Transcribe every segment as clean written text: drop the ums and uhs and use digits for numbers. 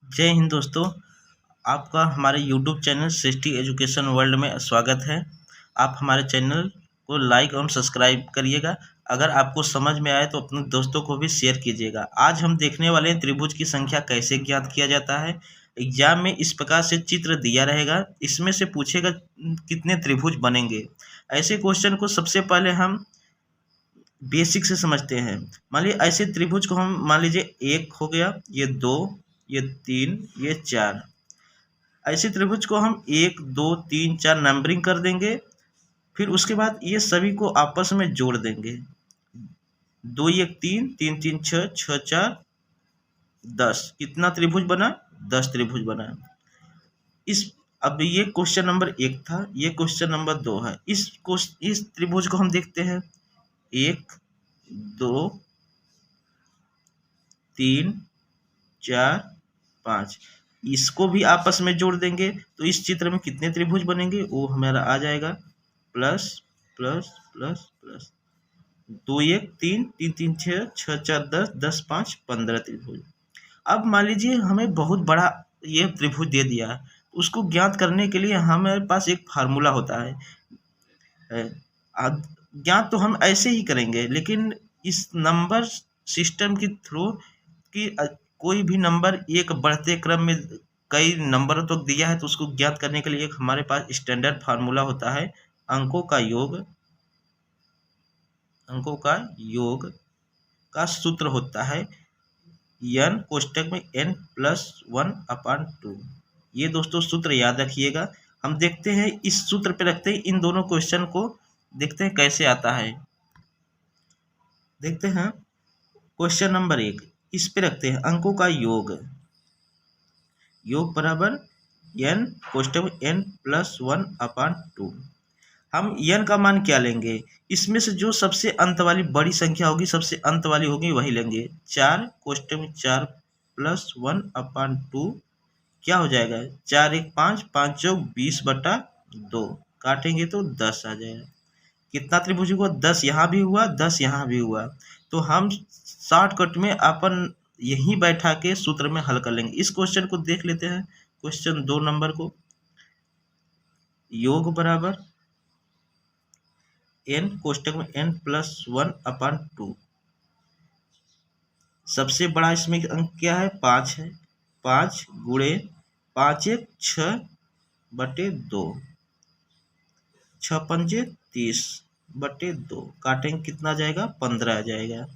जय हिंद दोस्तों। आपका हमारे यूट्यूब चैनल सृष्टि एजुकेशन वर्ल्ड में स्वागत है। आप हमारे चैनल को लाइक और सब्सक्राइब करिएगा। अगर आपको समझ में आए तो अपने दोस्तों को भी शेयर कीजिएगा। आज हम देखने वाले हैं त्रिभुज की संख्या कैसे ज्ञात किया जाता है। एग्जाम में इस प्रकार से चित्र दिया रहेगा, इसमें से पूछेगा कितने त्रिभुज बनेंगे। ऐसे क्वेश्चन को सबसे पहले हम बेसिक से समझते हैं। मान लीजिए ऐसे त्रिभुज को हम मान लीजिए एक हो गया, ये दो, ये तीन, ये चार। ऐसे त्रिभुज को हम एक दो तीन चार नंबरिंग कर देंगे। फिर उसके बाद ये सभी को आपस में जोड़ देंगे। दो एक तीन, तीन तीन छः, छः चार 10। कितना त्रिभुज बना? 10 त्रिभुज बना। इस अब ये क्वेश्चन नंबर 1 था, ये क्वेश्चन नंबर 2 है। इस त्रिभुज को हम देखते हैं 1 2 3 4 5। इसको भी आपस में जोड़ देंगे तो इस चित्र में कितने त्रिभुज बनेंगे वो हमारा आ जाएगा प्लस प्लस प्लस प्लस। 2 1 3 3 3 6 6 4 10 10 5 15 त्रिभुज। अब मान लीजिए हमें बहुत बड़ा ये त्रिभुज दे दिया है, उसको ज्ञात करने के लिए हमारे पास एक फार्मूला होता है। ज्ञात तो हम ऐसे ही करेंगे, लेकिन इस नंबर सिस्टम के थ्रू कि कोई भी नंबर एक बढ़ते क्रम में कई नंबरों तक दिया है तो उसको ज्ञात करने के लिए एक हमारे पास स्टैंडर्ड फार्मूला होता है। अंकों का योग का सूत्र होता है n कोष्टक में n+1/2। ये दोस्तों सूत्र याद रखिएगा। हम देखते हैं इस सूत्र पे रखते हैं इन दोनों क्वेश्चन को, देखते हैं कैसे आता है। देखते हैं क्वेश्चन नंबर 1, इस पे रखते हैं अंकों का योग बराबर n कोष्टक में n+1/2। हम n का मान क्या लेंगे? इसमें से जो सबसे अंत वाली बड़ी संख्या होगी, सबसे अंत वाली होगी वही लेंगे। 4 कोष्टक में 4+1/2 क्या हो जाएगा? 4 1 5, 5 चौक 20/2। काटेंगे तो 10 आ जाएगा। कितना त्रिभुज हुआ? 10 यहाँ भी हुआ, 10 यहाँ भी हुआ। तो हम शॉर्टकट में अपन यहीं बैठा के सूत्र में हल कर लेंगे। इस क्वेश्चन को देख लेते हैं, क्वेश्चन 2 नंबर को। योग बराबर n कोष्टक में n+1/2। सबसे बड़ा इसमें अंक क्या है? 5 है। 5 गुणे 5 1 6/2, 6 पंजे 30/2। काटेंगे कितना जाएगा? 15 आ जाएगा।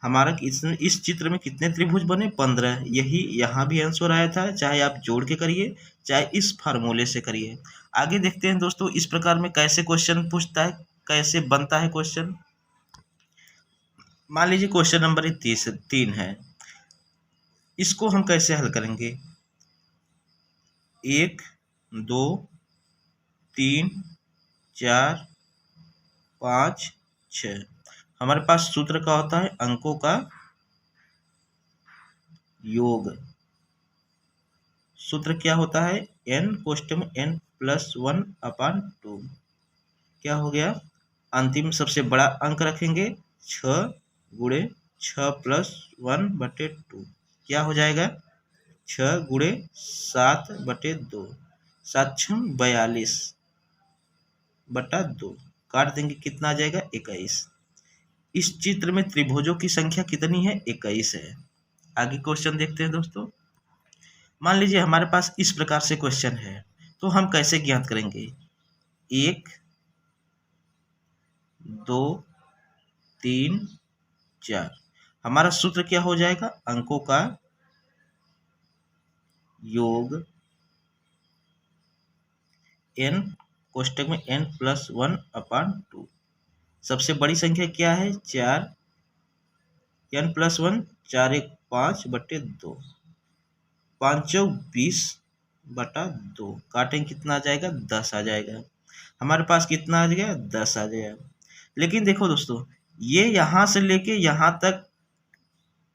हमारा इस चित्र में कितने त्रिभुज बने? 15। यही यहाँ भी आंसर आया था, चाहे आप जोड़ के करिए चाहे इस फार्मूले से करिए। आगे देखते हैं दोस्तों इस प्रकार में कैसे क्वेश्चन पूछता है, कैसे बनता है क्वेश्चन। मान लीजिए क्वेश्चन नंबर 3 है, इसको हम कैसे हल करेंगे? 1 2 3 4 5 6। हमारे पास सूत्र का होता है अंकों का योग। सूत्र क्या होता है? n कोष्टक में n+1/2। क्या हो गया? अंतिम सबसे बड़ा अंक रखेंगे 6 गुणे 6+1/2। क्या हो जाएगा? 6 गुणे 7/2, 7 6 42/2। काट देंगे कितना आ जाएगा? 21। इस चित्र में त्रिभुजों की संख्या कितनी है? 21 है। आगे क्वेश्चन देखते हैं दोस्तों। मान लीजिए हमारे पास इस प्रकार से क्वेश्चन है, तो हम कैसे ज्ञात करेंगे? 1 2 3 4। हमारा सूत्र क्या हो जाएगा? अंकों का योग n कोष्टक में n+1/2। सबसे बड़ी संख्या क्या है? 4। n+1 4 1 5/2, 5 चौक 20/2। काटेंगे कितना आ जाएगा? 10 आ जाएगा। हमारे पास कितना आ गया? 10 आ गया। लेकिन देखो दोस्तों, ये यहाँ से लेके यहाँ तक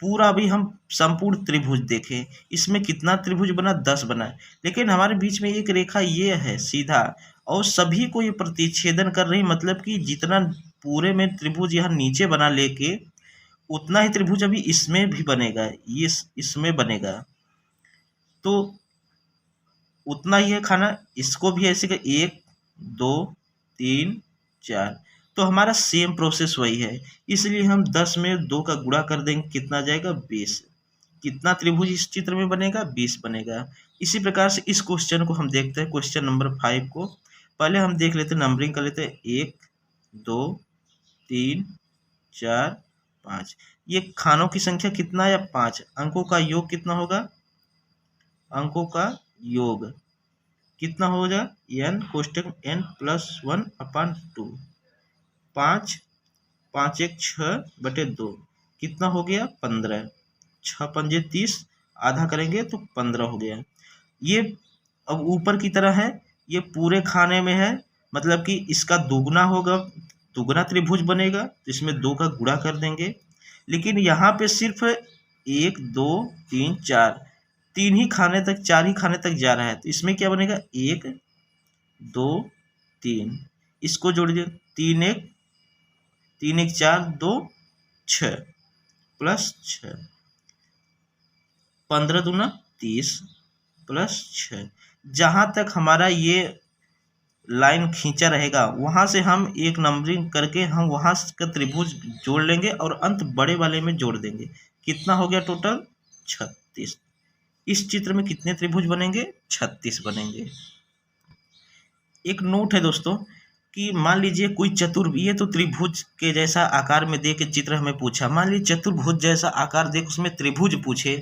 पूरा भी हम संपूर्ण त्रिभुज देखें, इसमें कितना त्रिभुज बना? 10 बना है। लेकिन हमारे बीच में एक रेखा ये है सीधा, और सभी को ये प्रतिच्छेदन कर रही, मतलब कि जितना पूरे में त्रिभुज यहाँ नीचे बना लेके उतना ही त्रिभुज अभी इसमें भी बनेगा, ये इसमें बनेगा। तो उतना ही है खाना, इसको भी ऐसे कर 1 2 3 4। तो हमारा सेम प्रोसेस वही है, इसलिए हम 10 में 2 का गुणा कर देंगे, कितना आ जाएगा 20। कितना त्रिभुज इस चित्र में बनेगा 20 बनेगा। इसी प्रकार से इस क्वेश्चन को हम देखते हैं, क्वेश्चन नंबर 5 को। पहले हम देख लेते हैं, नंबरिंग कर लेते हैं 1 2 3 4 5। ये खानों की संख्या कितना है 5, अंकों का योग कितना होगा, अंकों का योग कितना होगा n कोष्टक n प्लस 1 अपान 2। 5 5 1 6/2 कितना हो गया 15। 6 पंजे 30, आधा करेंगे तो 15 हो गया। ये अब ऊपर की तरह है, ये पूरे खाने में है, मतलब कि इसका दुगना होगा, दुगना त्रिभुज बनेगा, तो इसमें 2 का गुणा कर देंगे। लेकिन यहाँ पे सिर्फ 1 2 3 4 3 ही खाने तक, 4 ही खाने तक जा रहा है, तो इसमें क्या बनेगा 1 2 3, इसको जोड़ दीजिए 3 1 4 2 6 प्लस 6, 15 दूना 30 प्लस 6। जहाँ तक हमारा ये लाइन खींचा रहेगा वहाँ से हम एक नंबरिंग करके हम वहाँ का त्रिभुज जोड़ लेंगे और अंत बड़े वाले में जोड़ देंगे। कितना हो गया टोटल 36। इस चित्र में कितने त्रिभुज बनेंगे 36 बनेंगे। एक नोट है दोस्तों कि मान लीजिए कोई ये तो त्रिभुज के जैसा आकार में दे के चित्र हमें पूछा, मान लीजिए चतुर्भुज जैसा आकार दे उसमें त्रिभुज पूछे।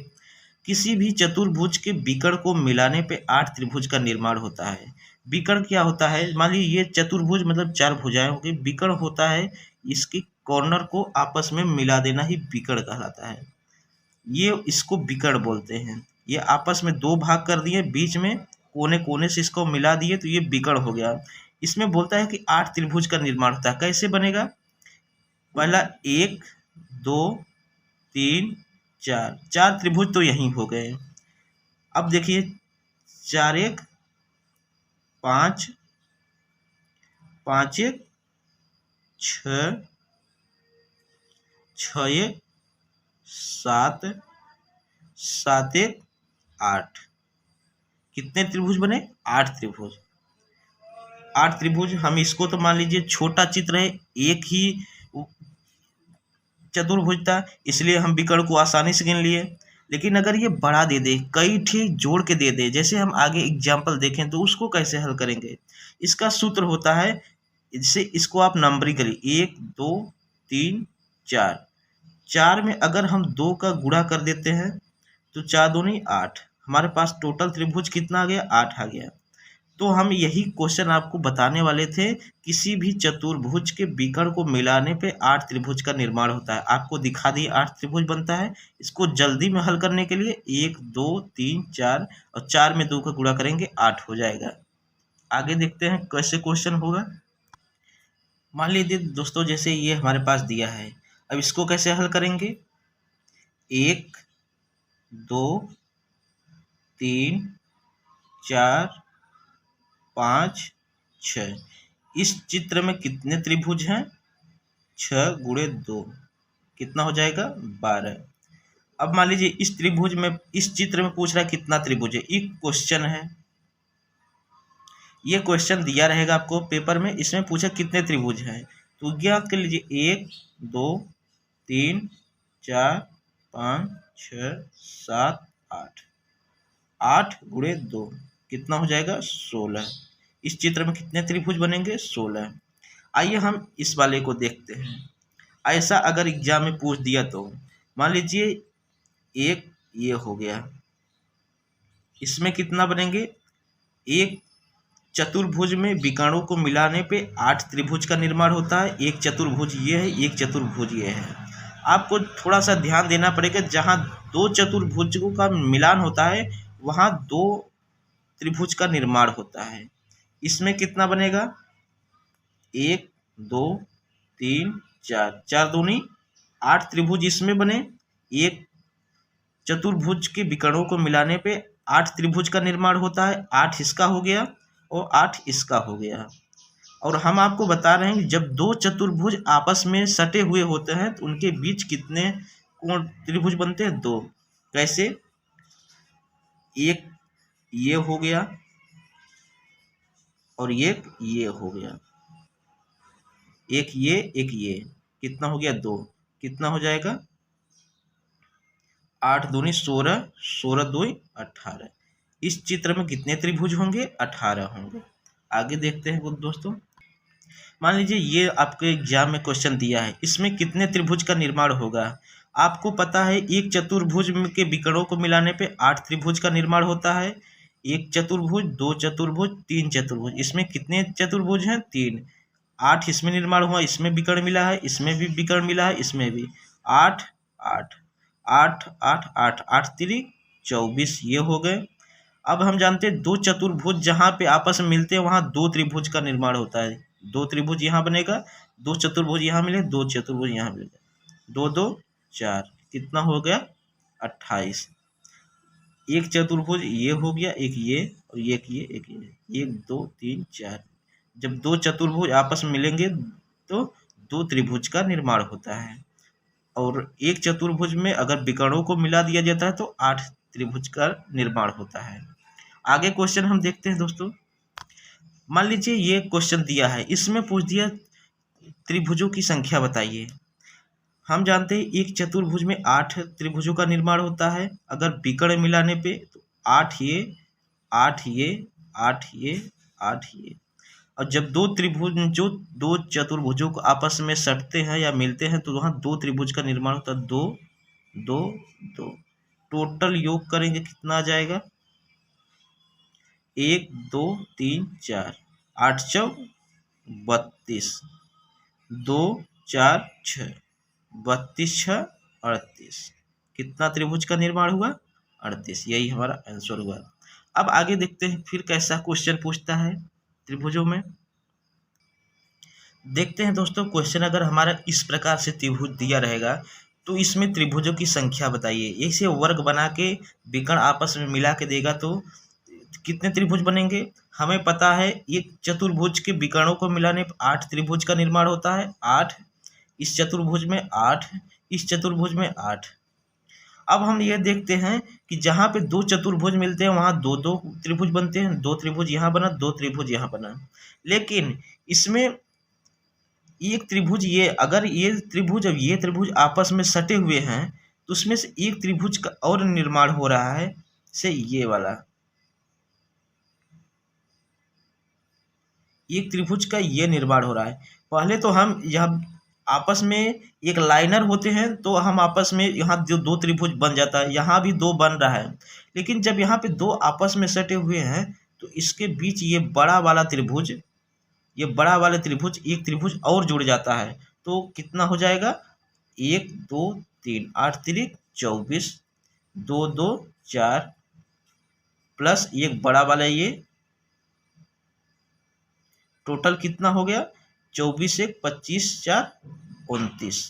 किसी भी चतुर्भुज के विकर्ण को मिलाने पे 8 त्रिभुज का निर्माण होता है। विकर्ण क्या होता है, मान लीजिए ये चतुर्भुज मतलब 4 भुजाएं होगी, विकर्ण होता है इसके कॉर्नर को आपस में मिला देना ही विकर्ण कहलाता है। ये इसको विकर्ण बोलते हैं। ये आपस में 2 भाग कर दिए, बीच में कोने कोने से इसको मिला दिए, तो ये विकर्ण हो गया। इसमें बोलता है कि 8 त्रिभुज का निर्माण होता है। कैसे बनेगा, पहला 1 2 3 4, 4 त्रिभुज तो यहीं हो गए। अब देखिए 4 1 5 5 1 6 6 1 7 7 1 8। कितने त्रिभुज बने 8 त्रिभुज। 8 त्रिभुज। हम इसको तो मान लीजिए छोटा चित्र है, एक ही चतुर्भुज था, इसलिए हम विकर्ण को आसानी से गिन लिए। लेकिन अगर ये बड़ा दे दे, कई ठीक जोड़ के दे दे, जैसे हम आगे एग्जाम्पल देखें तो उसको कैसे हल करेंगे। इसका सूत्र होता है, इससे इसको आप नंबरिंग करिए 1 2 3 4। 4 में अगर हम 2 का गुणा कर देते हैं तो 4 दूनी 8, हमारे पास टोटल त्रिभुज कितना आ गया 8 आ गया। तो हम यही क्वेश्चन आपको बताने वाले थे, किसी भी चतुर्भुज के विकर्ण को मिलाने पे 8 त्रिभुज का निर्माण होता है। आपको दिखा दिए 8 त्रिभुज बनता है। इसको जल्दी में हल करने के लिए 1 2 3 4 और 4 में 2 का गुणा करेंगे 8 हो जाएगा। आगे देखते हैं कैसे क्वेश्चन होगा। मान लीजिए दोस्तों जैसे ये हमारे पास दिया है, अब इसको कैसे हल करेंगे। 1 2 3 4 5 6। इस चित्र में कितने त्रिभुज हैं 6 गुणे 2, कितना हो जाएगा 12। अब मान लीजिए इस त्रिभुज में, इस चित्र में पूछ रहा है कितना त्रिभुज है। एक क्वेश्चन है, ये क्वेश्चन दिया रहेगा आपको पेपर में, इसमें पूछा कितने त्रिभुज हैं, तो ज्ञात कर लीजिए 1 2 3 4 5 6 7 8। 8 गुणे 2 कितना हो जाएगा 16। इस चित्र में कितने त्रिभुज बनेंगे 16। आइए हम इस वाले को देखते हैं। ऐसा अगर एग्जाम में पूछ दिया तो मान लीजिए एक ये हो गया, इसमें कितना बनेंगे। एक चतुर्भुज में विकर्णों को मिलाने पे 8 त्रिभुज का निर्माण होता है। एक चतुर्भुज ये है, एक चतुर्भुज ये है। आपको थोड़ा सा ध्यान देना पड़ेगा, जहाँ 2 चतुर्भुजों का मिलान होता है वहाँ 2 त्रिभुज का निर्माण होता है। इसमें कितना बनेगा 1 2 3 4, 4 दूनी 8 त्रिभुज इसमें बने। एक चतुर्भुज के विकर्णों को मिलाने पे 8 त्रिभुज का निर्माण होता है। 8 इसका हो गया और 8 इसका हो गया। और हम आपको बता रहे हैं कि जब 2 चतुर्भुज आपस में सटे हुए होते हैं तो उनके बीच कितने कोण त्रिभुज बनते हैं 2। कैसे, एक ये हो गया और एक ये हो गया, एक ये, कितना हो गया 2, कितना हो जाएगा 8 दूनी 16, 16 दूनी 18। इस चित्र में कितने त्रिभुज होंगे? 18 होंगे। आगे देखते हैं दोस्तों, मान लीजिए ये आपके एग्जाम में क्वेश्चन दिया है, इसमें कितने त्रिभुज का निर्माण होगा? आपको पता है एक चतुर्भुज के विकर्णों को मिलाने पे 8 त्रिभुज का निर्माण होता है। एक चतुर्भुज, 2 चतुर्भुज, 3 चतुर्भुज, इसमें कितने चतुर्भुज हैं? 3। 8 इसमें निर्माण हुआ, इसमें विकर्ण मिला है, इसमें भी विकर्ण मिला है, इसमें भी। 8 8 8 8 8 8 3 24 ये हो गए। अब हम जानते हैं दो चतुर्भुज जहाँ पे आपस में मिलते हैं वहाँ दो त्रिभुज का निर्माण होता है। दो त्रिभुज यहाँ बनेगा, दो चतुर्भुज यहाँ मिले, दो चतुर्भुज यहाँ मिले, 2 2 4, कितना हो गया 28। एक चतुर्भुज ये हो गया, एक ये और एक ये, एक ये, 1 2 3 4। जब दो चतुर्भुज आपस में मिलेंगे तो दो त्रिभुज का निर्माण होता है। और एक चतुर्भुज में अगर विकर्णों को मिला दिया जाता है तो 8 त्रिभुज का निर्माण होता है। आगे क्वेश्चन हम देखते हैं दोस्तों, मान लीजिए ये क्वेश्चन दिया है, इसमें पूछ दिया त्रिभुजों की संख्या बताइए। हम जानते हैं एक चतुर्भुज में 8 त्रिभुजों का निर्माण होता है। अगर विकर्ण मिलाने पे तो 8 ये 8 ये 8 ये 8 ये। और जब दो त्रिभुज जो दो चतुर्भुजों को आपस में सटते हैं या मिलते हैं तो वहाँ दो त्रिभुज का निर्माण होता है, 2 2 2। टोटल योग करेंगे कितना आ जाएगा? 1 2 3 4, 8 चौक 32, 2 4 6, 32 6 38। कितना त्रिभुज का निर्माण हुआ? 38। यही हमारा आंसर हुआ। अब आगे देखते हैं फिर कैसा क्वेश्चन पूछता है त्रिभुजों में। देखते हैं दोस्तों, क्वेश्चन अगर हमारा इस प्रकार से त्रिभुज दिया रहेगा तो इसमें त्रिभुजों की संख्या बताइए। ऐसे वर्ग बना के विकर्ण आपस में मिला के देगा तो कितने त्रिभुज बनेंगे? हमें पता है एक चतुर्भुज के विकर्णों को मिलाने पर 8 त्रिभुज का निर्माण होता है। 8 इस चतुर्भुज में, 8 इस चतुर्भुज में, 8। अब हम ये देखते हैं कि जहाँ पे दो चतुर्भुज मिलते हैं वहाँ दो दो त्रिभुज बनते हैं। दो त्रिभुज यहाँ बना, दो त्रिभुज यहाँ बना। लेकिन इसमें एक त्रिभुज ये, अगर ये त्रिभुज अब ये त्रिभुज आपस में सटे हुए हैं तो उसमें से एक त्रिभुज का और निर्माण हो रहा है, से ये वाला एक त्रिभुज का ये निर्माण हो रहा है। पहले तो हम यह आपस में एक लाइनर होते हैं तो हम आपस में यहाँ जो दो त्रिभुज बन जाता है, यहाँ भी दो बन रहा है। लेकिन जब यहाँ पे दो आपस में सटे हुए हैं तो इसके बीच ये बड़ा वाला त्रिभुज, ये बड़ा वाला त्रिभुज एक त्रिभुज और जुड़ जाता है। तो कितना हो जाएगा? 1 2 3, 8 3 24, 2 2 4 प्लस एक बड़ा वाला ये, टोटल कितना हो गया? 24 1 25 4 29।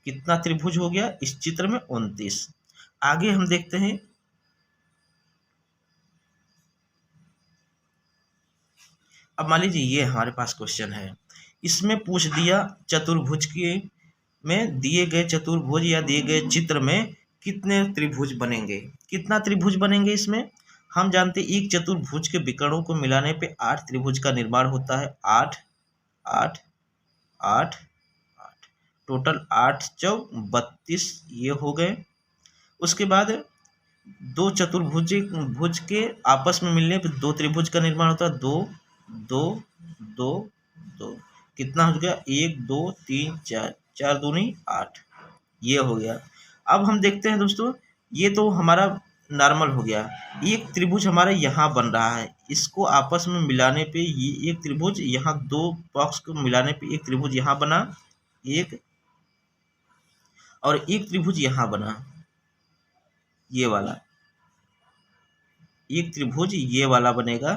कितना त्रिभुज हो गया इस चित्र में? 29। आगे हम देखते हैं, अब मान लीजिए ये हमारे पास क्वेश्चन है, इसमें पूछ दिया चतुर्भुज के में दिए गए चतुर्भुज या दिए गए चित्र में कितने त्रिभुज बनेंगे? कितना त्रिभुज बनेंगे इसमें? हम जानते हैं एक चतुर्भुज के विकर्णों को मिलाने पे 8 त्रिभुज का निर्माण होता है। 8 8 8 8, टोटल 8 चौक 32 ये हो गए। उसके बाद दो चतुर्भुज भुज के आपस में मिलने पर दो त्रिभुज का निर्माण होता है। 2 2 2 2, कितना हो गया? 1 2 3 4, 4 दूनी 8 ये हो गया। अब हम देखते हैं दोस्तों, ये तो हमारा नॉर्मल हो गया। एक त्रिभुज हमारा यहाँ बन रहा है, इसको आपस में मिलाने पे ये एक त्रिभुज, यहाँ दो बॉक्स को मिलाने पे एक त्रिभुज यहाँ बना, एक, और एक त्रिभुज यहाँ बना ये वाला, एक त्रिभुज ये वाला बनेगा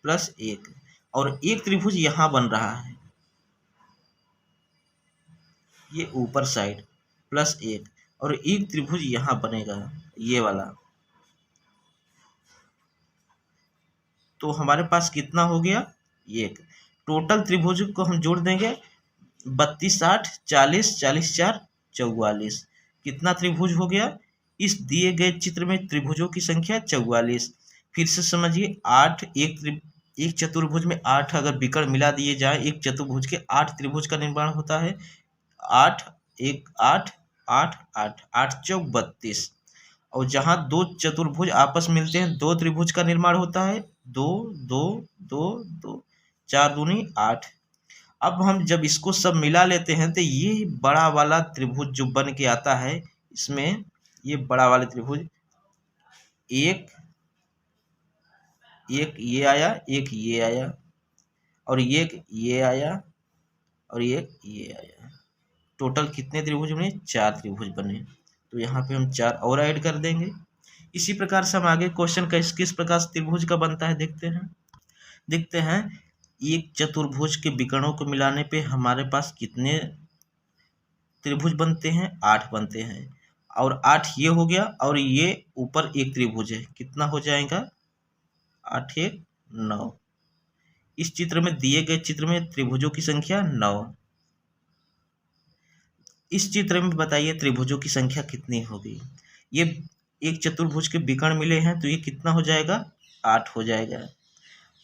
प्लस एक, और एक त्रिभुज यहाँ बन रहा है ये ऊपर साइड प्लस एक, और एक त्रिभुज यहाँ बनेगा ये वाला। तो हमारे पास कितना हो गया? एक। टोटल त्रिभुज को हम जोड़ देंगे, 32 8 40 40 4 44। कितना त्रिभुज हो गया? इस दिए गए चित्र में त्रिभुजों की संख्या 44। फिर से समझिए, 8 एक चतुर्भुज में 8 अगर विकर्ण मिला दिए जाए, एक चतुर्भुज के 8 त्रिभुज का निर्माण होता है। 8 एक 8 8 8 8 चौक 32। और जहाँ दो चतुर्भुज आपस में मिलते हैं, दो त्रिभुज का निर्माण होता है। 2 2 2 2 4 दूनी 8। अब हम जब इसको सब मिला लेते हैं तो ये बड़ा वाला त्रिभुज जो बन के आता है, इसमें ये बड़ा वाला त्रिभुज एक ये आया, एक ये आया, और एक ये आया, और एक ये आया। टोटल कितने त्रिभुज बने? 4 त्रिभुज बने। तो यहाँ पे हम 4 और ऐड कर देंगे। इसी प्रकार से हम आगे क्वेश्चन किस प्रकार से त्रिभुज का बनता है देखते हैं। एक चतुर्भुज के विकर्णों को मिलाने पे हमारे पास कितने त्रिभुज बनते हैं? 8 बनते हैं। और 8 ये हो गया, और ये ऊपर एक त्रिभुज है, कितना हो जाएगा? 8 1 9। इस चित्र में दिए गए चित्र में त्रिभुजों की संख्या 9। इस चित्र में बताइए त्रिभुजों की संख्या कितनी होगी? ये एक चतुर्भुज के विकर्ण मिले हैं तो ये कितना हो जाएगा? 8 हो जाएगा।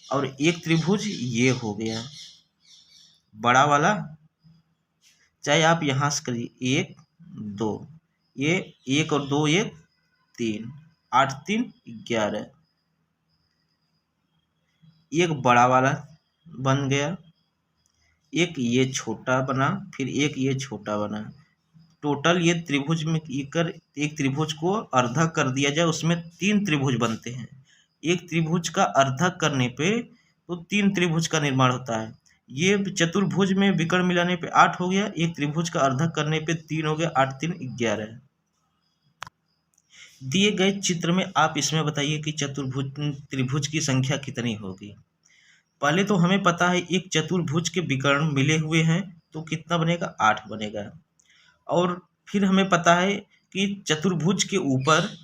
और एक त्रिभुज ये हो गया बड़ा वाला, चाहे आप यहाँ से करिए 1 2, ये 1 और 2 1 3, 8 3 11। एक बड़ा वाला बन गया, एक ये छोटा बना, फिर एक ये छोटा बना। टोटल ये त्रिभुज में एक त्रिभुज को अर्धा कर दिया जाए, उसमें 3 त्रिभुज बनते हैं। एक त्रिभुज का अर्धा करने पे तो 3 त्रिभुज का निर्माण होता है। ये चतुर्भुज में विकर्ण मिलाने पे 8 हो गया, एक त्रिभुज का अर्धा करने पे 3 हो गया, 8 3 11। दिए गए चित्र में आप इसमें बताइए कि त्रिभुज की संख्या कितनी होगी। पहले तो हमें पता है एक चतुर्भुज के विकर्ण मिले हुए हैं तो कितना बनेगा? 8 बनेगा। और फिर हमें पता है कि चतुर्भुज के ऊपर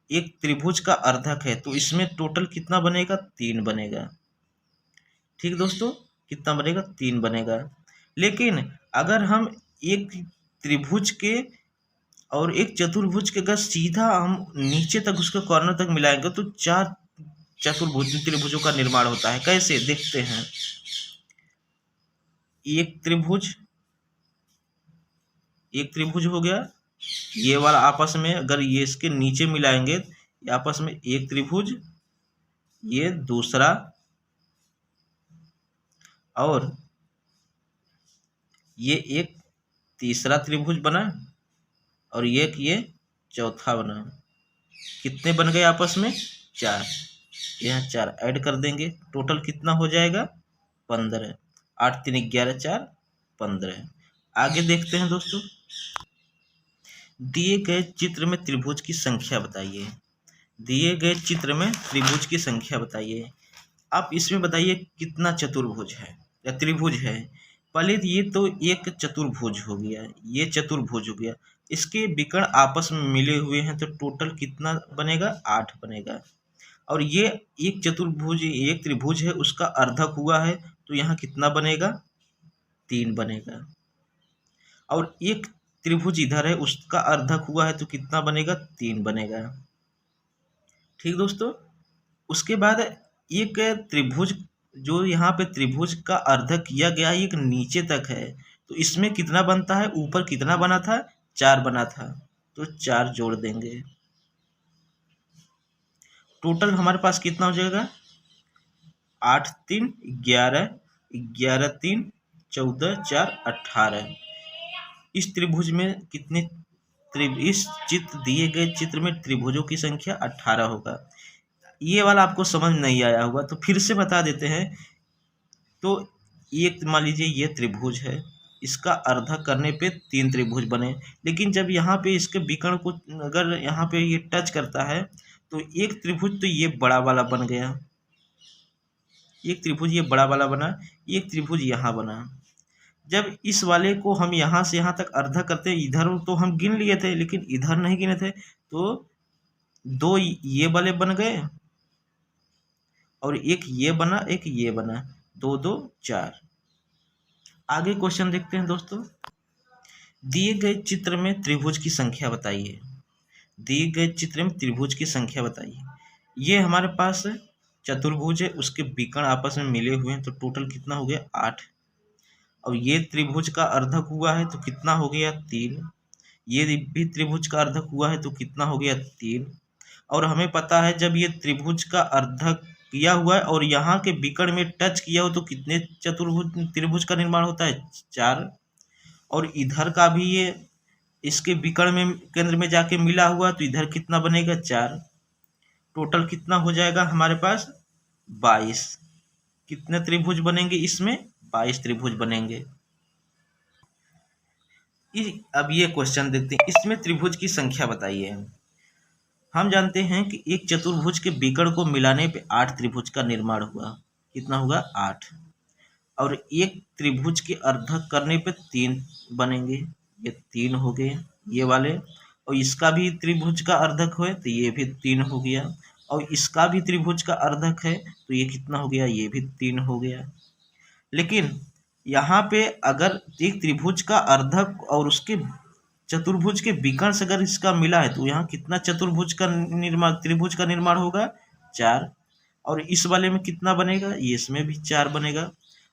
एक त्रिभुज का अर्धक है, तो इसमें टोटल कितना बनेगा? 3 बनेगा। ठीक दोस्तों, कितना बनेगा? 3 बनेगा। लेकिन अगर हम एक त्रिभुज के और एक चतुर्भुज के अगर सीधा हम नीचे तक उसके कॉर्नर तक मिलाएंगे तो 4 त्रिभुजों का निर्माण होता है। कैसे? देखते हैं। एक त्रिभुज हो गया, ये वाला आपस में अगर ये इसके नीचे मिलाएंगे, आपस में एक त्रिभुज, ये दूसरा, और ये एक तीसरा त्रिभुज बना, और ये चौथा बना। कितने बन गए आपस में? 4। यहाँ 4 ऐड कर देंगे, टोटल कितना हो जाएगा? 15। 8 3 11 4 15। आगे देखते हैं दोस्तों। दिए गए चित्र में त्रिभुज की संख्या बताइए। दिए गए चित्र में त्रिभुज की संख्या बताइए। आप इसमें बताइए कितना चतुर्भुज है या त्रिभुज है। पहले ये तो एक चतुर्भुज हो गया, ये चतुर्भुज हो गया, इसके विकर्ण आपस में मिले हुए हैं तो टोटल कितना बनेगा? 8 बनेगा। और ये एक चतुर्भुज, एक त्रिभुज है, उसका अर्धक हुआ है तो यहाँ कितना बनेगा? 3 बनेगा। और एक त्रिभुज इधर है, उसका अर्धक हुआ है तो कितना बनेगा? 3 बनेगा। ठीक दोस्तों, उसके बाद एक त्रिभुज जो यहाँ पे त्रिभुज का अर्धक किया गया है, एक नीचे तक है, तो इसमें कितना बनता है? ऊपर कितना बना था? 4 बना था, तो 4 जोड़ देंगे। टोटल हमारे पास कितना हो जाएगा? 8 3 11, 11 3 14 4 18। इस त्रिभुज में कितने इस दिए गए चित्र में त्रिभुजों की संख्या 18 होगा। ये वाला आपको समझ नहीं आया होगा तो फिर से बता देते हैं। तो एक मान लीजिए ये त्रिभुज है, इसका अर्धा करने पे 3 त्रिभुज बने, लेकिन जब यहाँ पे इसके विकर्ण को अगर यहाँ पे ये टच करता है तो एक त्रिभुज तो ये बड़ा वाला बन गया, एक त्रिभुज ये बड़ा वाला बना, एक त्रिभुज यहाँ बना। जब इस वाले को हम यहाँ से यहाँ तक अर्धा करते, इधर तो हम गिन लिए थे लेकिन इधर नहीं गिने थे, तो 2 ये वाले बन गए और एक ये बना, एक ये बना, 2 2 4। आगे क्वेश्चन देखते हैं दोस्तों। दिए गए चित्र में त्रिभुज की संख्या बताइए। दिए गए चित्र में त्रिभुज की संख्या बताइए। ये हमारे पास चतुर्भुज है, उसके विकर्ण आपस में मिले हुए हैं, तो टोटल कितना हो गया 8। और ये त्रिभुज का अर्धक हुआ है तो कितना हो गया 3। ये भी त्रिभुज का अर्धक हुआ है तो कितना हो गया 3। और हमें पता है जब ये त्रिभुज का अर्धक किया हुआ है और यहाँ के विकर्ण में टच किया हो तो कितने चतुर्भुज त्रिभुज का निर्माण होता है 4। और इधर का भी ये इसके विकर्ण में केंद्र में जाके मिला हुआ तो इधर कितना बनेगा 4। टोटल कितना हो जाएगा हमारे पास 22। कितने त्रिभुज बनेंगे इसमें 22 त्रिभुज बनेंगे। अब ये क्वेश्चन देखते हैं, इसमें त्रिभुज की संख्या बताइए। हम जानते हैं कि एक चतुर्भुज के विकर्ण को मिलाने पे 8 त्रिभुज का निर्माण हुआ। कितना होगा 8। और एक त्रिभुज के अर्धक करने पे 3 बनेंगे, ये 3 हो गए ये वाले। और इसका भी त्रिभुज का अर्धक है तो ये भी 3 हो गया। और इसका भी त्रिभुज का अर्धक है तो ये कितना हो गया, ये भी 3 हो गया। लेकिन यहाँ पे अगर एक त्रिभुज का अर्धक और उसके चतुर्भुज के विकर्ण से अगर इसका मिला है तो यहाँ कितना चतुर्भुज का निर्माण त्रिभुज का निर्माण होगा 4। और इस वाले में कितना बनेगा, ये इसमें भी 4 बनेगा।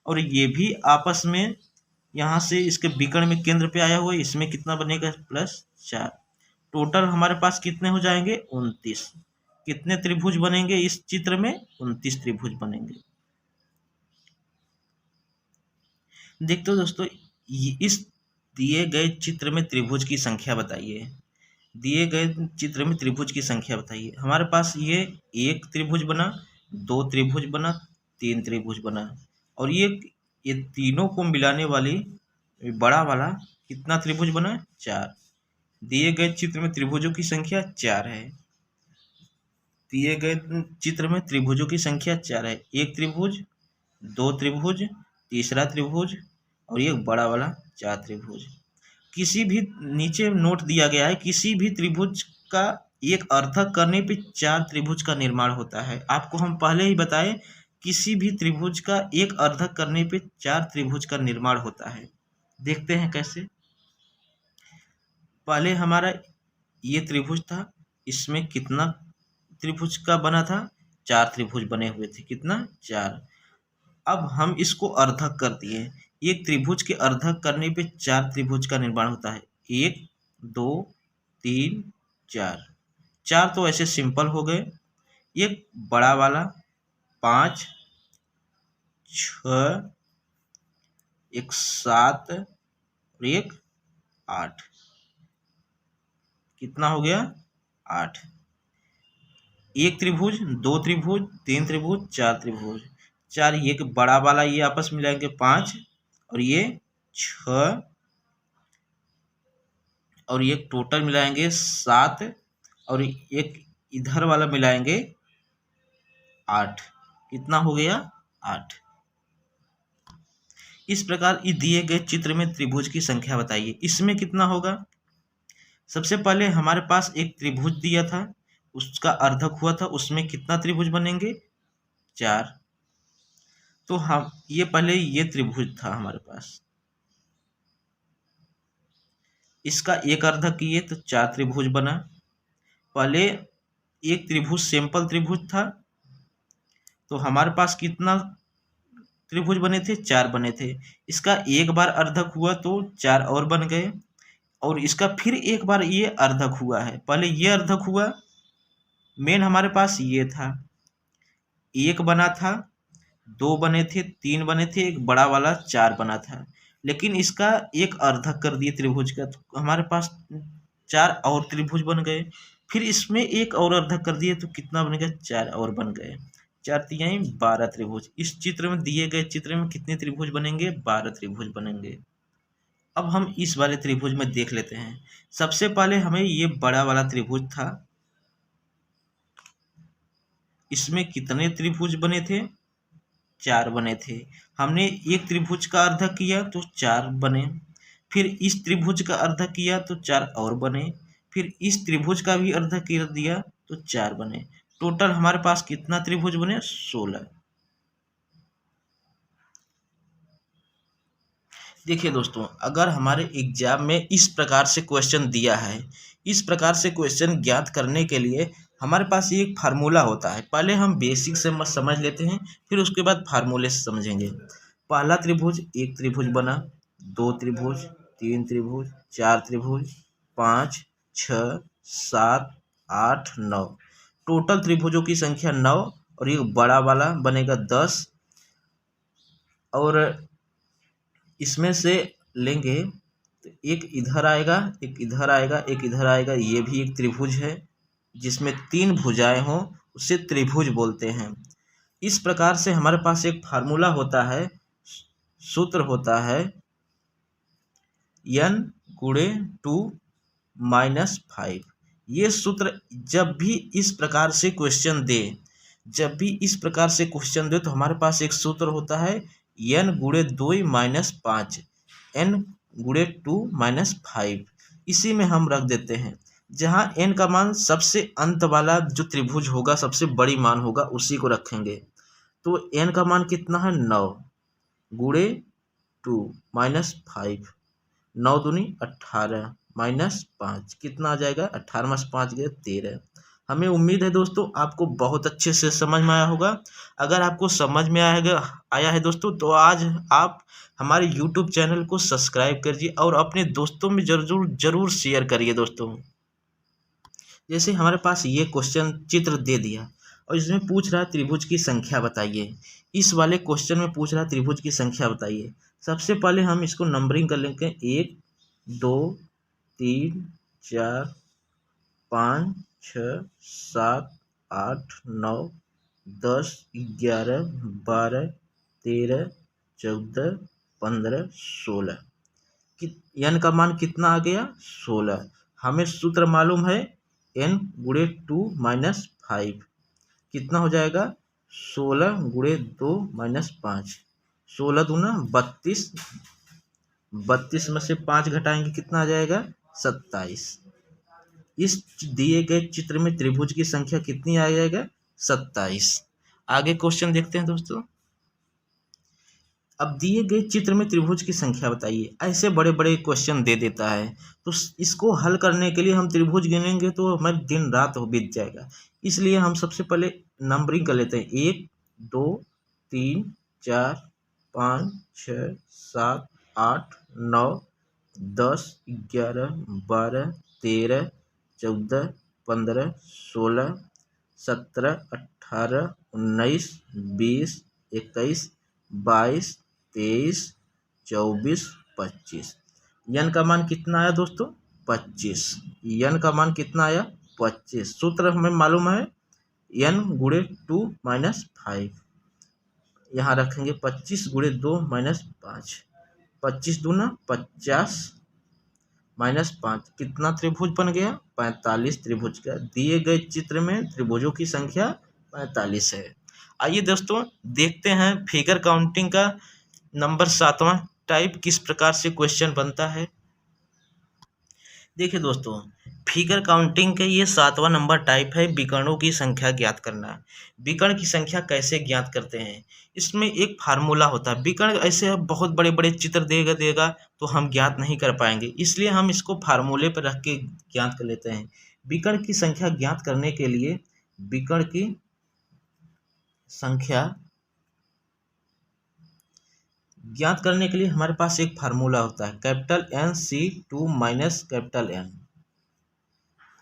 और ये भी आपस में यहाँ से इसके विकर्ण में केंद्र पे आया हुआ है, इसमें कितना बनेगा +4। टोटल हमारे पास कितने हो जाएंगे 29। कितने त्रिभुज बनेंगे इस चित्र में 29 त्रिभुज बनेंगे। देखते हो दोस्तों, इस दिए गए चित्र में त्रिभुज की संख्या बताइए। दिए गए चित्र में त्रिभुज की संख्या बताइए। हमारे पास ये 1 त्रिभुज बना, 2 त्रिभुज बना, 3 त्रिभुज बना। और ये तीनों को मिलाने वाली बड़ा वाला कितना त्रिभुज बना 4। दिए गए चित्र में त्रिभुजों की संख्या 4 है। दिए गए चित्र में त्रिभुजों की संख्या 4 है। 1 त्रिभुज, 2 त्रिभुज, तीसरा त्रिभुज और ये बड़ा वाला 4 त्रिभुज। किसी भी नीचे नोट दिया गया है, किसी भी त्रिभुज का एक अर्धक करने पे 4 त्रिभुज का निर्माण होता है। आपको हम पहले ही बताए, किसी भी त्रिभुज का एक अर्धक करने पे 4 त्रिभुज का निर्माण होता है। देखते हैं कैसे। पहले हमारा ये त्रिभुज था, इसमें कितना त्रिभुज का बना था 4 त्रिभुज बने हुए थे, कितना 4। अब हम इसको अर्धक कर दिए। एक त्रिभुज के अर्धक करने पे 4 त्रिभुज का निर्माण होता है। 1 2 3 4। 4 तो ऐसे सिंपल हो गए। एक बड़ा वाला 5 6, एक 7 और एक 8। कितना हो गया 8। एक त्रिभुज, 2 त्रिभुज, 3 त्रिभुज, 4 त्रिभुज। 4 ये बड़ा वाला ये आपस में मिलाएंगे 5 और ये 6 और ये टोटल मिलाएंगे 7 और एक इधर वाला मिलाएंगे 8। कितना हो गया 8। इस प्रकार दिए गए चित्र में त्रिभुज की संख्या बताइए। इसमें कितना होगा। सबसे पहले हमारे पास एक त्रिभुज दिया था, उसका अर्धक हुआ था, उसमें कितना त्रिभुज बनेंगे 4। तो हम ये पहले ये त्रिभुज था हमारे पास, इसका एक अर्धक किए तो 4 त्रिभुज बना। पहले एक त्रिभुज सिंपल त्रिभुज था तो हमारे पास कितना त्रिभुज बने थे 4 बने थे। इसका एक बार अर्धक हुआ तो 4 और बन गए। और इसका फिर एक बार ये अर्धक हुआ है। पहले ये अर्धक हुआ, मेन हमारे पास ये था, 1 बना था, 2 बने थे, 3 बने थे, एक बड़ा वाला 4 बना था। लेकिन इसका एक अर्धक कर दिए त्रिभुज का तो हमारे पास 4 और त्रिभुज बन गए। फिर इसमें एक और अर्धक कर दिए तो कितना बन गया 4 और बन गए। 4 तिहाई 12 त्रिभुज। इस चित्र में दिए गए चित्र में कितने त्रिभुज बनेंगे 12 त्रिभुज बनेंगे। अब हम इस वाले त्रिभुज में देख लेते हैं। सबसे पहले हमें ये बड़ा वाला त्रिभुज था, इसमें कितने त्रिभुज बने थे 4 बने थे। हमने एक त्रिभुज का अर्धक किया तो 4 बने। फिर इस त्रिभुज का अर्धक किया तो 4 और बने। फिर इस त्रिभुज का भी अर्धक कर दिया तो 4 बने। टोटल हमारे पास कितना त्रिभुज बने 16। देखिए दोस्तों, अगर हमारे एग्जाम में इस प्रकार से क्वेश्चन दिया है इस प्रकार से क्वेश्चन ज्ञात करने के लिए हमारे पास ये एक फार्मूला होता है। पहले हम बेसिक से समझ लेते हैं, फिर उसके बाद फार्मूले से समझेंगे। पहला त्रिभुज, एक त्रिभुज बना, दो त्रिभुज, तीन त्रिभुज, चार त्रिभुज, 5, 6, 7, 8, 9। टोटल त्रिभुजों की संख्या 9 और ये बड़ा वाला बनेगा 10। और इसमें से लेंगे तो एक इधर आएगा, एक इधर आएगा, एक इधर आएगा। ये भी एक त्रिभुज है जिसमें 3 भुजाएं हों, उसे त्रिभुज बोलते हैं। इस प्रकार से हमारे पास एक फार्मूला होता है, सूत्र होता है n गुणे 2 माइनस 5। ये सूत्र जब भी इस प्रकार से क्वेश्चन दे, तो हमारे पास एक सूत्र होता है n गुणे 2 माइनस 5, n गुणे 2 माइनस 5। इसी में हम रख देते हैं, जहाँ n का मान सबसे अंत वाला जो त्रिभुज होगा, सबसे बड़ी मान होगा, उसी को रखेंगे। तो n का मान कितना है 9 गुणे 2 माइनस 5, 9 दूनी 18 माइनस 5, कितना आ जाएगा 18 माइनस 5 गए 13। हमें उम्मीद है दोस्तों आपको बहुत अच्छे से समझ में आया होगा। अगर आपको समझ में आया है दोस्तों, तो आज आप हमारे YouTube चैनल को सब्सक्राइब करिए और अपने दोस्तों में जरूर शेयर करिए दोस्तों। जैसे हमारे पास ये क्वेश्चन चित्र दे दिया और इसमें पूछ रहा है त्रिभुज की संख्या बताइए। इस वाले क्वेश्चन में पूछ रहा है त्रिभुज की संख्या बताइए। सबसे पहले हम इसको नंबरिंग कर लेंगे, 1, 2, 3, 4, 5, 6, 7, 8, 9, 10, 11, 12, 13, 14, 15, 16। n का मान कितना आ गया 16। हमें सूत्र मालूम है n गुणे 2 माइनस 5, कितना हो जाएगा 16 गुणे 2 माइनस 5, 16 दूना 32, 32 में से 5 घटाएंगे कितना आ जाएगा 27। इस दिए गए चित्र में त्रिभुज की संख्या कितनी आ जाएगा 27। आगे क्वेश्चन देखते हैं दोस्तों। अब दिए गए चित्र में त्रिभुज की संख्या बताइए। ऐसे बड़े बड़े क्वेश्चन दे देता है, तो इसको हल करने के लिए हम त्रिभुज गिनेंगे तो हमारे दिन रात बीत जाएगा। इसलिए हम सबसे पहले नंबरिंग कर लेते हैं, 1, 2, 3, 4, 5, 6, 7, 8, 9, 10, 11, 12, 13, 14, 15, 16, 17, 18, 19, 20, 21, 22, 23, 24, 25। n का मान कितना आया दोस्तों 25। n का मान कितना आया 25। सूत्र हमें मालूम है n गुणे 2 माइनस 5। यहाँ रखेंगे 25 गुणे 2 माइनस 5, 25 दूना 50 माइनस 5, कितना त्रिभुज बन गया 45 त्रिभुज का। दिए गए चित्र में त्रिभुजों की संख्या 45 है। आइए दोस्तों देखते हैं फिगर काउंटिंग का नंबर 7वां टाइप किस प्रकार से क्वेश्चन बनता है। देखिए दोस्तों, फिगर काउंटिंग के ये 7वां नंबर टाइप है विकर्णों की संख्या ज्ञात करना। विकर्ण की संख्या कैसे ज्ञात करते हैं, इसमें एक फार्मूला होता है। विकर्ण ऐसे बहुत बड़े बड़े चित्र देगा तो हम ज्ञात नहीं कर पाएंगे, इसलिए हम इसको फार्मूले पर रख के ज्ञात कर लेते हैं। विकर्ण की संख्या ज्ञात करने के लिए विकर्ण की संख्या ज्ञात करने के लिए हमारे पास एक फार्मूला होता है, capital NC2 minus capital N।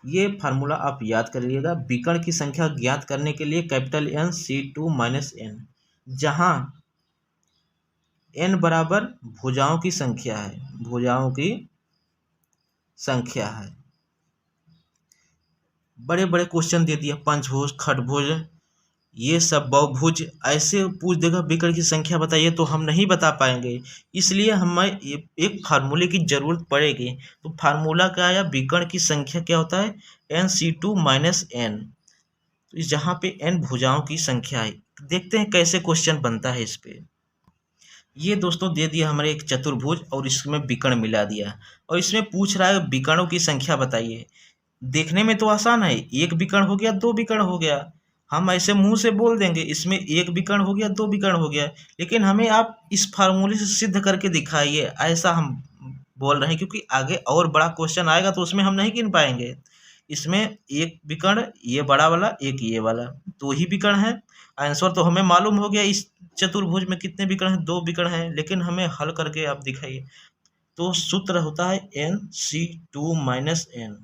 ये फार्मूला आप याद कर लीजिएगा। विकर्ण की संख्या ज्ञात करने के लिए कैपिटल NC2 माइनस N, जहाँ N बराबर भुजाओं की संख्या है, भुजाओं की संख्या है। बड़े बड़े क्वेश्चन दे दिया, पंचभुज, खठभुज, ये सब बहुभुज, ऐसे पूछ देगा विकर्ण की संख्या बताइए तो हम नहीं बता पाएंगे। इसलिए हमें एक फार्मूले की जरूरत पड़ेगी। तो फार्मूला क्या आया, विकर्ण की संख्या क्या होता है NC2 माइनस N। तो जहाँ पे N भुजाओं की संख्या है, देखते हैं कैसे क्वेश्चन बनता है इस पे। ये दोस्तों दे दिया हमारे एक चतुर्भुज और इसमें विकर्ण मिला दिया और इसमें पूछ रहा है विकर्णों की संख्या बताइए। देखने में तो आसान है, एक विकर्ण हो गया, दो विकर्ण हो गया, हम ऐसे मुंह से बोल देंगे इसमें एक विकर्ण हो गया, दो विकर्ण हो गया, लेकिन हमें आप इस फार्मूले से सिद्ध करके दिखाइए, ऐसा हम बोल रहे हैं, क्योंकि आगे और बड़ा क्वेश्चन आएगा तो उसमें हम नहीं गिन पाएंगे। इसमें एक विकर्ण ये बड़ा वाला, एक ये वाला, दो ही विकर्ण है। आंसर तो हमें मालूम हो गया इस चतुर्भुज में कितने विकर्ण हैं, दो विकर्ण हैं, लेकिन हमें हल करके आप दिखाइए। तो सूत्र होता है NC2 माइनस एन।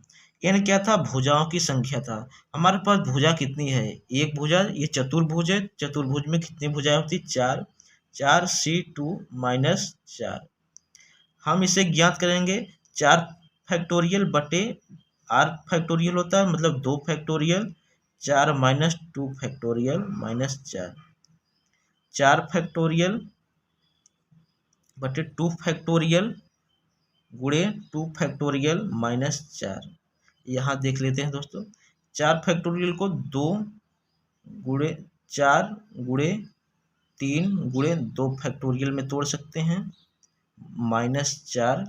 एन क्या था, भुजाओं की संख्या था। हमारे पास भुजा कितनी है, एक भुजा, ये चतुर्भुज है, चतुर्भुज में कितनी भुजाएं होती, चार, 4C2 माइनस 4। हम इसे ज्ञात करेंगे 4 फैक्टोरियल बटे R फैक्टोरियल होता है, मतलब 2 factorial, 4 minus 2 factorial minus 4, 4 factorial बटे 2 फैक्टोरियल गुणे 2 फैक्टोरियल माइनस 4। यहाँ देख लेते हैं दोस्तों, 4 फैक्टोरियल को 2 गुणे 4 गुणे 3 गुणे 2 फैक्टोरियल में तोड़ सकते हैं, माइनस 4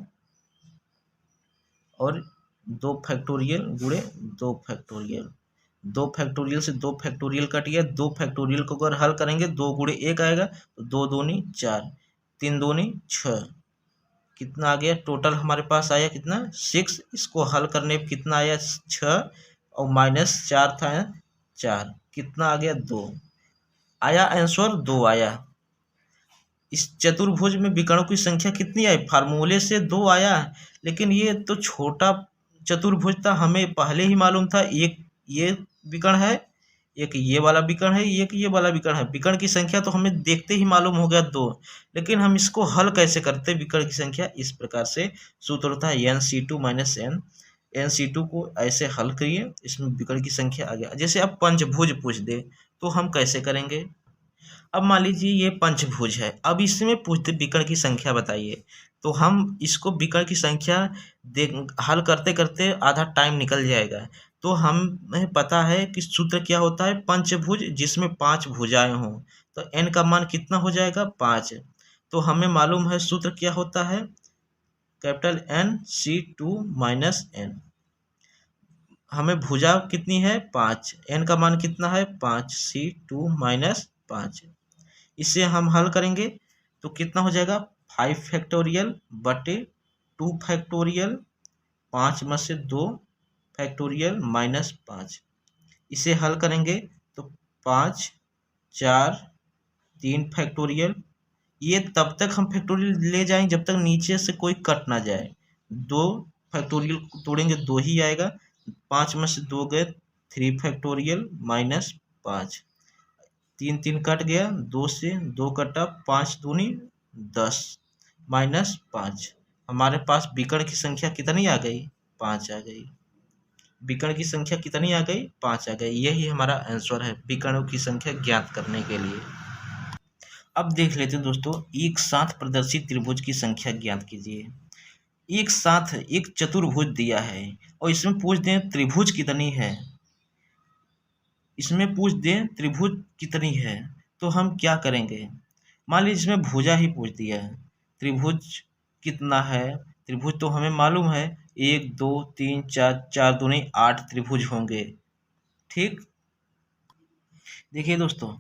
और 2 फैक्टोरियल गुणे 2 फैक्टोरियल। 2 फैक्टोरियल से 2 फैक्टोरियल कट गया, 2 फैक्टोरियल को अगर हल करेंगे 2 गुणे 1 आएगा, तो 2 दूनी 4, 3 दूनी 6, कितना आ गया टोटल हमारे पास आया कितना 6। इसको हल करने पर कितना आया 6 और माइनस 4 था 4, कितना आ गया 2 आया, आंसर 2 आया। इस चतुर्भुज में विकर्णों की संख्या कितनी आई, फार्मूले से 2 आया, लेकिन ये तो छोटा चतुर्भुज था, हमें पहले ही मालूम था एक ये विकर्ण है, एक ये वाला विकर्ण है, एक ये वाला विकर्ण है। विकर्ण की संख्या तो हमें देखते ही मालूम हो गया 2, लेकिन हम इसको हल कैसे करते, विकर्ण की संख्या इस प्रकार से सूत्र होता है NC2 माइनस एन। NC2 को ऐसे हल करिए, इसमें विकर्ण की संख्या आ गया। जैसे अब पंचभुज पूछ दे तो हम कैसे करेंगे। अब मान लीजिए ये पंचभुज है, अब इसमें पूछते विकर्ण की संख्या बताइए, तो हम इसको विकर्ण की संख्या हल करते करते आधा टाइम निकल जाएगा। तो हमें पता है कि सूत्र क्या होता है, पंचभुज जिसमें 5 भुजाएं हों, तो n का मान कितना हो जाएगा 5। तो हमें मालूम है सूत्र क्या होता है, कैपिटल NC2 माइनस एन। हमें भुजा कितनी है 5, n का मान कितना है 5, C2 माइनस 5। इसे हम हल करेंगे तो कितना हो जाएगा 5 फैक्टोरियल बटे 2 फैक्टोरियल, 5 में से 2 फैक्टोरियल माइनस 5। इसे हल करेंगे तो 5 4 3 फैक्टोरियल, ये तब तक हम फैक्टोरियल ले जाएंगे जब तक नीचे से कोई कट ना जाए। 2 फैक्टोरियल तोड़ेंगे 2 ही आएगा, 5 में से 2 गए, 3 फैक्टोरियल माइनस 5, 3 3 कट गया, 2 से 2 कटा, 5 दूनी 10 माइनस 5। हमारे पास विकर्ण की संख्या कितनी आ गई 5 आ गई। विकर्ण की संख्या कितनी आ गई 5 आ गई। यही हमारा आंसर है विकर्णों की संख्या ज्ञात करने के लिए। अब देख लेते हैं दोस्तों, एक साथ प्रदर्शित त्रिभुज की संख्या ज्ञात कीजिए। एक साथ एक चतुर्भुज दिया है और इसमें पूछ दें त्रिभुज कितनी है, इसमें पूछ दें त्रिभुज कितनी है, तो हम क्या करेंगे। मान लीजिए इसमें भुजा ही पूछ दिया है, त्रिभुज कितना है। त्रिभुज तो हमें मालूम है 1 2 3 4, 4 दूनी 8 त्रिभुज होंगे। ठीक, देखिए दोस्तों,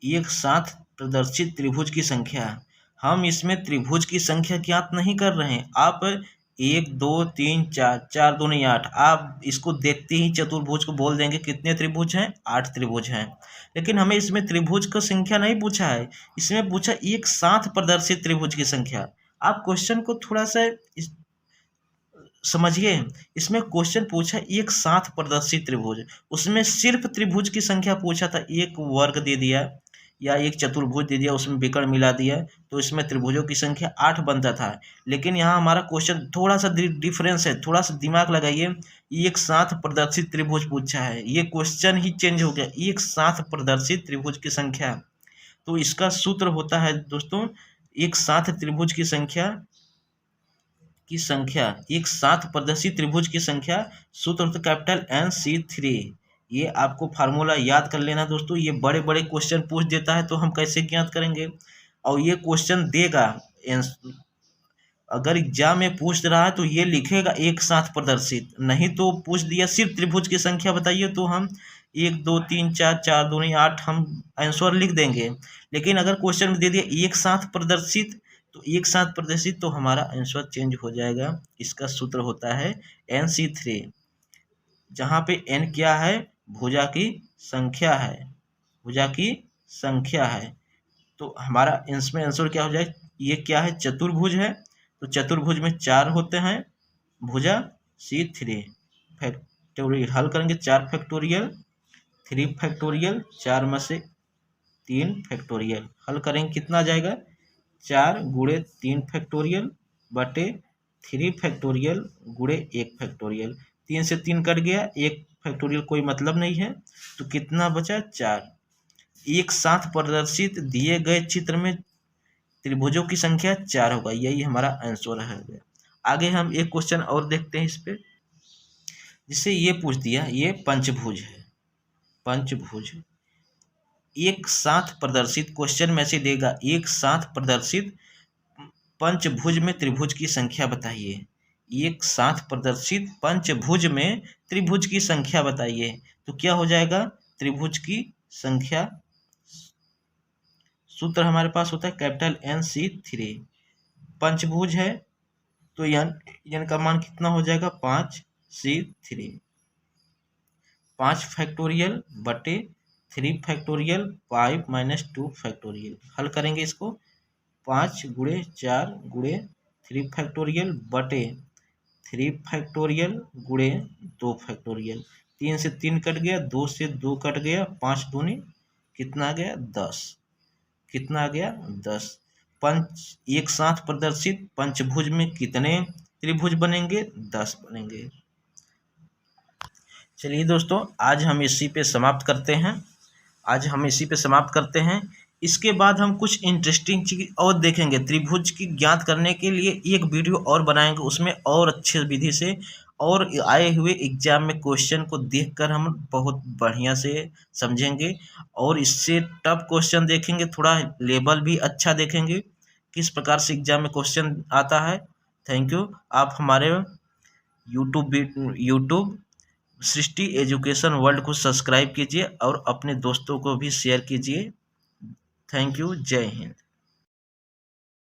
एक साथ प्रदर्शित त्रिभुज की संख्या, हम इसमें त्रिभुज की संख्या ज्ञात नहीं कर रहे हैं। आप 1 2 3 4, 4 दूनी 8, आप इसको देखते ही चतुर्भुज को बोल देंगे कितने त्रिभुज हैं, 8 त्रिभुज हैं। लेकिन हमें इसमें त्रिभुज का संख्या नहीं पूछा है, इसमें पूछा एक साथ प्रदर्शित त्रिभुज की संख्या। आप क्वेश्चन को थोड़ा सा समझिए, इसमें क्वेश्चन पूछा एक साथ प्रदर्शित त्रिभुज, उसमें सिर्फ त्रिभुज की संख्या पूछा था, एक वर्ग दे दिया या एक चतुर्भुज दे दिया, उसमें विकर्ण मिला दिया, तो इसमें त्रिभुजों की संख्या 8 बनता था। लेकिन यहाँ हमारा क्वेश्चन थोड़ा सा डिफरेंस है, थोड़ा सा दिमाग लगाइए। एक साथ प्रदर्शित त्रिभुज पूछा है, ये क्वेश्चन ही चेंज हो गया, एक साथ प्रदर्शित त्रिभुज की संख्या। तो इसका सूत्र होता है दोस्तों, एक साथ त्रिभुज की संख्या एक साथ प्रदर्शित त्रिभुज की संख्या, सूत्र होता है कैपिटल NC3। ये आपको फार्मूला याद कर लेना दोस्तों, ये बड़े बड़े क्वेश्चन पूछ देता है तो हम कैसे ज्ञात करेंगे। और ये क्वेश्चन देगा, अगर एग्जाम में पूछ रहा है तो ये लिखेगा एक साथ प्रदर्शित, नहीं तो पूछ दिया सिर्फ त्रिभुज की संख्या बताइए तो हम 1 2 3 4, 4 दूनी 8 हम आंसर लिख देंगे। लेकिन अगर क्वेश्चन में दे दिया एक साथ प्रदर्शित तो एक साथ प्रदर्शित, तो हमारा आंसर चेंज हो जाएगा। इसका सूत्र होता है NC3, जहाँ पे n क्या है, भुजा की संख्या है, भुजा की संख्या है। तो हमारा इसमें आंसर क्या हो जाए, ये क्या है, चतुर्भुज है, तो चतुर्भुज में 4 होते हैं, भुजा C3 फैक्टोरियल। हल करेंगे 4 फैक्टोरियल 3 फैक्टोरियल 4 में से 3 फैक्टोरियल, हल करेंगे कितना आ जाएगा, 4 गुणे 3 फैक्टोरियल बटे 3 फैक्टोरियल गुणे 1 फैक्टोरियल। 3 से 3 कट गया, 1 फैक्टोरियल कोई मतलब नहीं है, तो कितना बचा, 4। एक साथ प्रदर्शित दिए गए चित्र में त्रिभुजों की संख्या 4 होगा, यही हमारा आंसर है। आगे हम एक क्वेश्चन और देखते हैं इस पे, जिससे ये पूछ दिया, ये पंचभुज है, पंचभुज एक साथ प्रदर्शित, क्वेश्चन में से देगा एक साथ प्रदर्शित पंचभुज में त्रिभुज की संख्या बताइए। एक साथ प्रदर्शित पंचभुज में त्रिभुज की संख्या बताइए, तो क्या हो जाएगा, त्रिभुज की संख्या, सूत्र हमारे पास होता है कैपिटल NC3। पंचभुज है तो n का मान कितना हो जाएगा, 5C3, 5 फैक्टोरियल बटे 3 फैक्टोरियल 5 माइनस 2 फैक्टोरियल। हल करेंगे इसको, 5 गुणे 4 गुणे 3 फैक्टोरियल बटे 3 फैक्टोरियल गुणे 2 फैक्टोरियल। 3 से 3 कट गया, 2 से 2 कट गया, 5 दूनी कितना आ गया, 10, कितना आ गया, 10। एक साथ प्रदर्शित पंचभुज में कितने त्रिभुज बनेंगे, 10 बनेंगे। चलिए दोस्तों, आज हम इसी पे समाप्त करते हैं। इसके बाद हम कुछ इंटरेस्टिंग चीज और देखेंगे, त्रिभुज की ज्ञात करने के लिए एक वीडियो और बनाएंगे, उसमें और अच्छे विधि से और आए हुए एग्जाम में क्वेश्चन को देखकर हम बहुत बढ़िया से समझेंगे, और इससे टफ क्वेश्चन देखेंगे, थोड़ा लेवल भी अच्छा देखेंगे किस प्रकार से एग्जाम में क्वेश्चन आता है। Thank you. आप हमारे यूट्यूब सृष्टि एजुकेशन वर्ल्ड को सब्सक्राइब कीजिए और अपने दोस्तों को भी शेयर कीजिए। Thank you. जय हिंद।